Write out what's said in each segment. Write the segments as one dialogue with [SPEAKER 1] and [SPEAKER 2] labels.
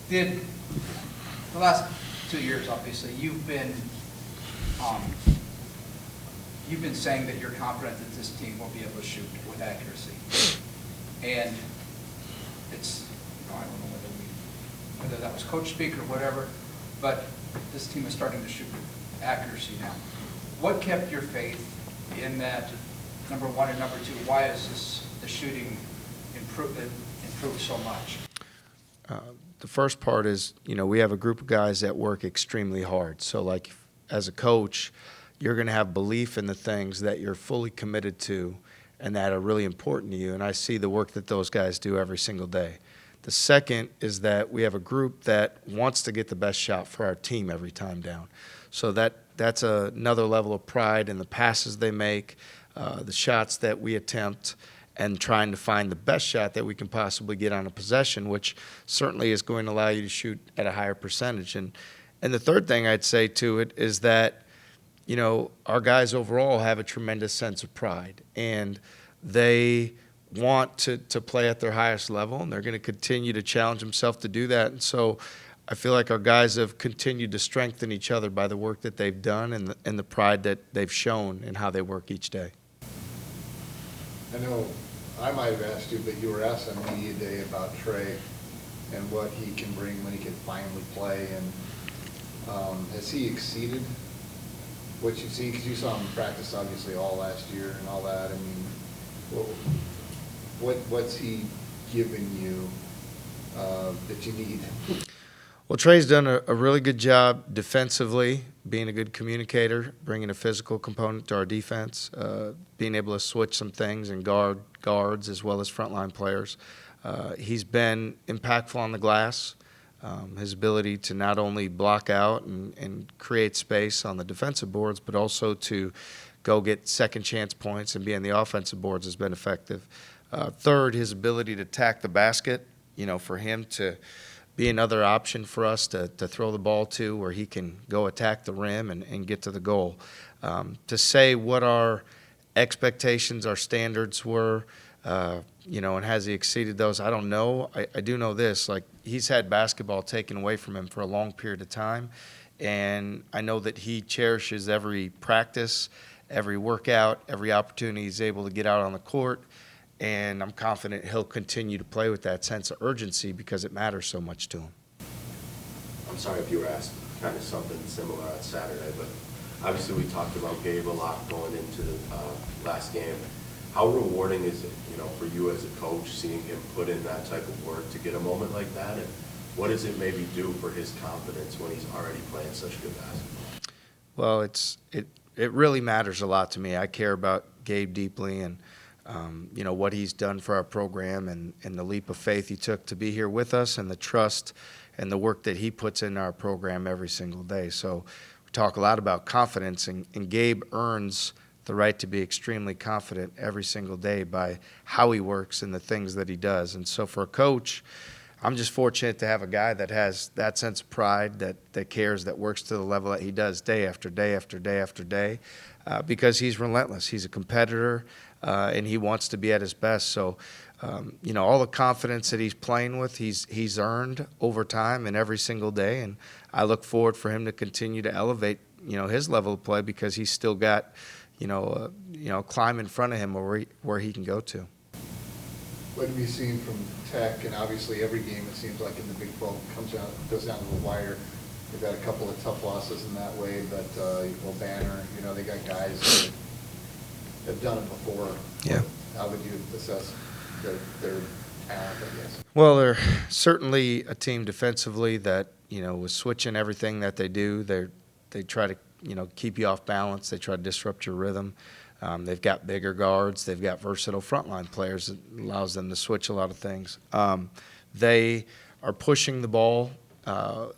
[SPEAKER 1] Did the last 2 years, obviously, you've been saying that you're confident that this team will be able to shoot with accuracy, and it's, I don't know whether that was coach speak or whatever, but this team is starting to shoot with accuracy now. What kept your faith in that? Number one, and number two, why is the shooting improved so much?
[SPEAKER 2] The first part is, we have a group of guys that work extremely hard. So, like, as a coach, you're going to have belief in the things that you're fully committed to and that are really important to you. And I see the work that those guys do every single day. The second is that we have a group that wants to get the best shot for our team every time down. So that's another level of pride in the passes they make, the shots that we attempt, and trying to find the best shot that we can possibly get on a possession, which certainly is going to allow you to shoot at a higher percentage. And the third thing I'd say to it is that, our guys overall have a tremendous sense of pride, and they want to play at their highest level, and they're going to continue to challenge themselves to do that. And so I feel like our guys have continued to strengthen each other by the work that they've done and the pride that they've shown in how they work each day.
[SPEAKER 3] I know I might have asked you, but you were asked on media day about Trey and what he can bring when he can finally play. And has he exceeded what you've seen? Because you saw him practice obviously all last year and all that. I mean, what's he given you that you need?
[SPEAKER 2] Well, Trey's done a really good job defensively, being a good communicator, bringing a physical component to our defense, being able to switch some things and guards as well as frontline players. He's been impactful on the glass. His ability to not only block out and create space on the defensive boards, but also to go get second chance points and be on the offensive boards has been effective. Third, his ability to attack the basket, for him to be another option for us to throw the ball to where he can go attack the rim and get to the goal. To say what our expectations, our standards were, and has he exceeded those, I don't know. I do know this, like, he's had basketball taken away from him for a long period of time, and I know that he cherishes every practice, every workout, every opportunity he's able to get out on the court. And I'm confident he'll continue to play with that sense of urgency because it matters so much to him.
[SPEAKER 4] I'm sorry if you were asked kind of something similar on Saturday, but obviously we talked about Gabe a lot going into the last game. How rewarding is it, for you as a coach, seeing him put in that type of work to get a moment like that? And what does it maybe do for his confidence when he's already playing such good basketball?
[SPEAKER 2] Well, it really matters a lot to me. I care about Gabe deeply, and what he's done for our program and the leap of faith he took to be here with us and the trust and the work that he puts in our program every single day. So we talk a lot about confidence, and Gabe earns the right to be extremely confident every single day by how he works and the things that he does. And so for a coach, I'm just fortunate to have a guy that has that sense of pride, that cares, that works to the level that he does day after day after day after day, because he's relentless. He's a competitor, and he wants to be at his best. So, all the confidence that he's playing with, he's earned over time and every single day. And I look forward for him to continue to elevate, his level of play, because he's still got, climb in front of him where he can go to.
[SPEAKER 3] What have you seen from Tech? And obviously every game, it seems like in the Big 12 goes down to the wire. They've got a couple of tough losses in that way, but Banner, they got guys that have done it before.
[SPEAKER 2] Yeah. How
[SPEAKER 3] would you assess their talent, I guess?
[SPEAKER 2] Well, they're certainly a team defensively that, was switching everything that they do. They try to, keep you off balance. They try to disrupt your rhythm. They've got bigger guards. They've got versatile frontline players that allows them to switch a lot of things. They are pushing the ball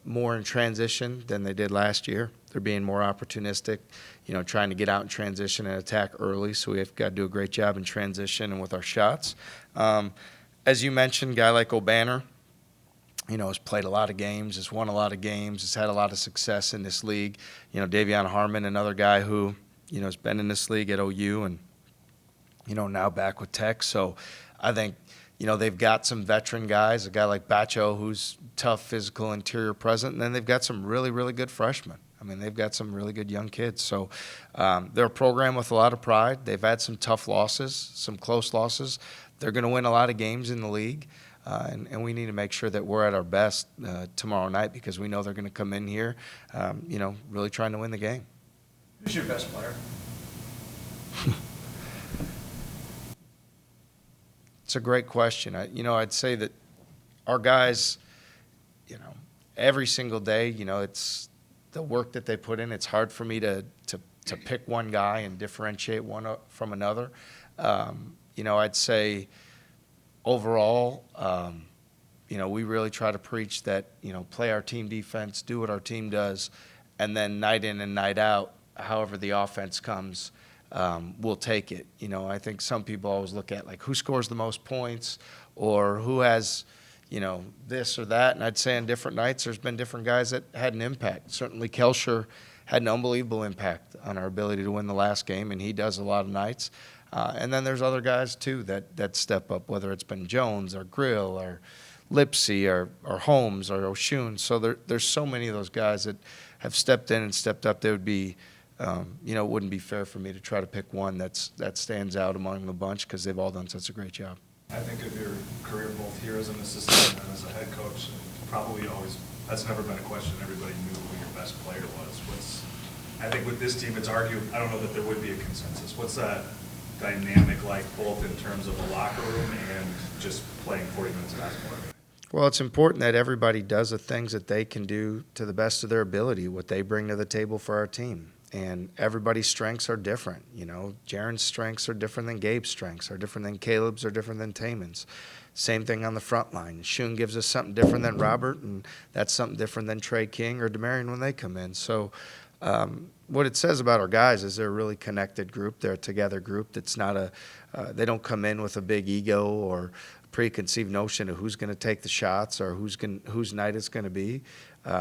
[SPEAKER 2] more in transition than they did last year. They're being more opportunistic, trying to get out in transition and attack early. So we've got to do a great job in transition and with our shots. As you mentioned, a guy like O'Banner, has played a lot of games, has won a lot of games, has had a lot of success in this league. Davion Harmon, another guy who, has been in this league at OU and, now back with Tech. So I think they've got some veteran guys, a guy like Bacho who's tough, physical, interior present, and then they've got some really, really good freshmen. I mean, they've got some really good young kids. So they're a program with a lot of pride. They've had some tough losses, some close losses. They're going to win a lot of games in the league, and we need to make sure that we're at our best tomorrow night because we know they're going to come in here, really trying to win the game.
[SPEAKER 1] Who's your best player?
[SPEAKER 2] It's a great question. I'd say that our guys, every single day, it's the work that they put in. It's hard for me to pick one guy and differentiate one from another. I'd say overall, we really try to preach that, play our team defense, do what our team does, and then night in and night out, however the offense comes, we'll take it. I think some people always look at like who scores the most points or who has, this or that. And I'd say on different nights, there's been different guys that had an impact. Certainly Kelsher had an unbelievable impact on our ability to win the last game, and he does a lot of nights. And then there's other guys too that step up, whether it's been Jones or Grill or Lipsy or Holmes or Oshun. So there's so many of those guys that have stepped in and stepped up. They would be, it wouldn't be fair for me to try to pick one that stands out among the bunch because they've all done such a great job.
[SPEAKER 5] I think of your career both here as an assistant and as a head coach, probably always, that's never been a question. Everybody knew who your best player was. I think with this team, it's argued, I don't know that there would be a consensus. What's that dynamic like both in terms of the locker room and just playing 40 minutes of basketball?
[SPEAKER 2] Well, it's important that everybody does the things that they can do to the best of their ability, what they bring to the table for our team. And everybody's strengths are different. Jaron's strengths are different than Gabe's strengths, are different than Caleb's, are different than Taman's. Same thing on the front line. Shun gives us something different than Robert, and that's something different than Trey King or Demarion when they come in. So what it says about our guys is they're a really connected group. They're a together group. That's not they don't come in with a big ego or preconceived notion of who's going to take the shots or whose night it's going to be.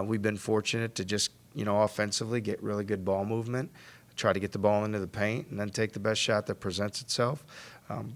[SPEAKER 2] We've been fortunate to just, offensively get really good ball movement, try to get the ball into the paint, and then take the best shot that presents itself.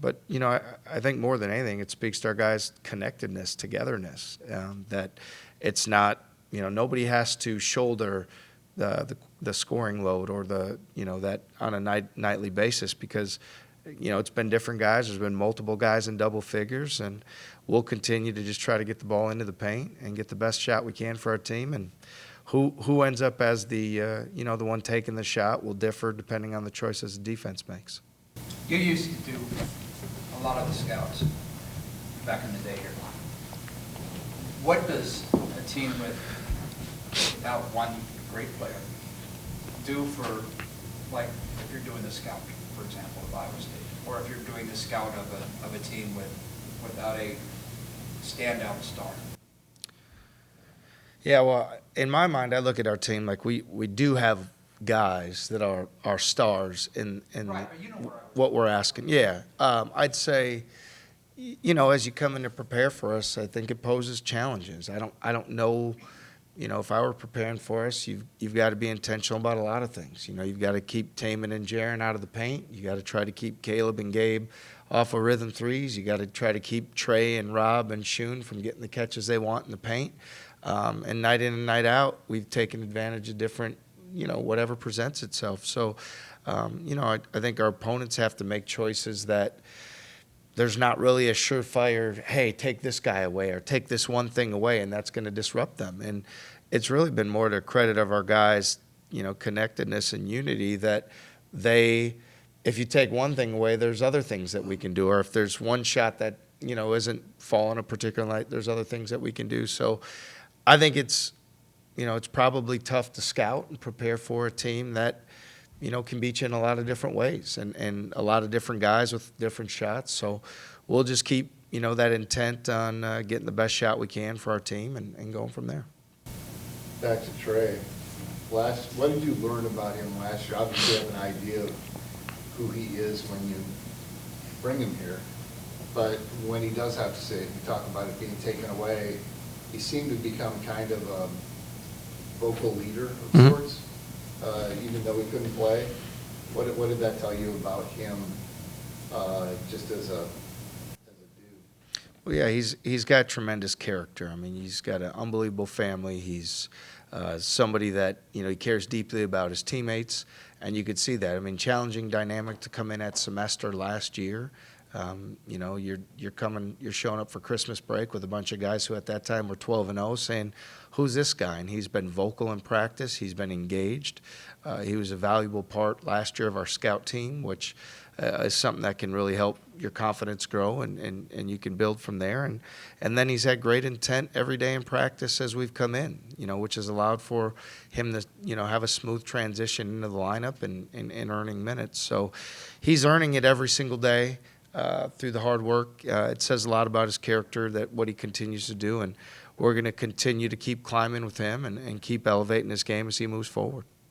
[SPEAKER 2] But I think more than anything, it speaks to our guys' connectedness, togetherness, that it's not, nobody has to shoulder the scoring load or that on a nightly basis because it's been different guys. There's been multiple guys in double figures, and we'll continue to just try to get the ball into the paint and get the best shot we can for our team. And who ends up as the the one taking the shot will differ depending on the choices the defense makes.
[SPEAKER 1] You used to do a lot of the scouts back in the day here. What does a team without one great player do for, like, if you're doing the scout, for example, of Iowa State, or if you're doing the scout of a team without a standout star?
[SPEAKER 2] Yeah, well, in my mind, I look at our team like we do have guys that are stars in
[SPEAKER 1] Right, but
[SPEAKER 2] what we're asking. Yeah, I'd say, as you come in to prepare for us, I think it poses challenges. I don't know, if I were preparing for us, you've got to be intentional about a lot of things. You've got to keep Taman and Jaron out of the paint. You got to try to keep Caleb and Gabe off of rhythm threes. You got to try to keep Trey and Rob and Shun from getting the catches they want in the paint. And night in and night out, we've taken advantage of different, whatever presents itself. So, I think our opponents have to make choices that there's not really a surefire, hey, take this guy away or take this one thing away, and that's going to disrupt them. And it's really been more to credit of our guys, connectedness and unity that if you take one thing away, there's other things that we can do. Or if there's one shot that, isn't falling a particular night, there's other things that we can do. So I think it's probably tough to scout and prepare for a team that, can beat you in a lot of different ways and a lot of different guys with different shots. So we'll just keep, that intent on getting the best shot we can for our team and going from there.
[SPEAKER 3] Back to Trey. What did you learn about him last year? Obviously, you have an idea of who he is when you bring him here. But when he does have to say it, you talk about it being taken away, he seemed to become kind of a vocal leader of sorts, even though he couldn't play. What did that tell you about him just as a dude?
[SPEAKER 2] Well, yeah, he's got tremendous character. I mean, he's got an unbelievable family. He's somebody that, you know, he cares deeply about his teammates, and you could see that. I mean, challenging dynamic to come in at semester last year. You know, you're showing up for Christmas break with a bunch of guys who at that time were 12-0, saying, "Who's this guy?" And he's been vocal in practice. He's been engaged. He was a valuable part last year of our scout team, which is something that can really help your confidence grow, and you can build from there. And then he's had great intent every day in practice as we've come in, you know, which has allowed for him to, you know, have a smooth transition into the lineup and earning minutes. So he's earning it every single day through the hard work. It says a lot about his character, that what he continues to do, and we're going to continue to keep climbing with him and keep elevating his game as he moves forward.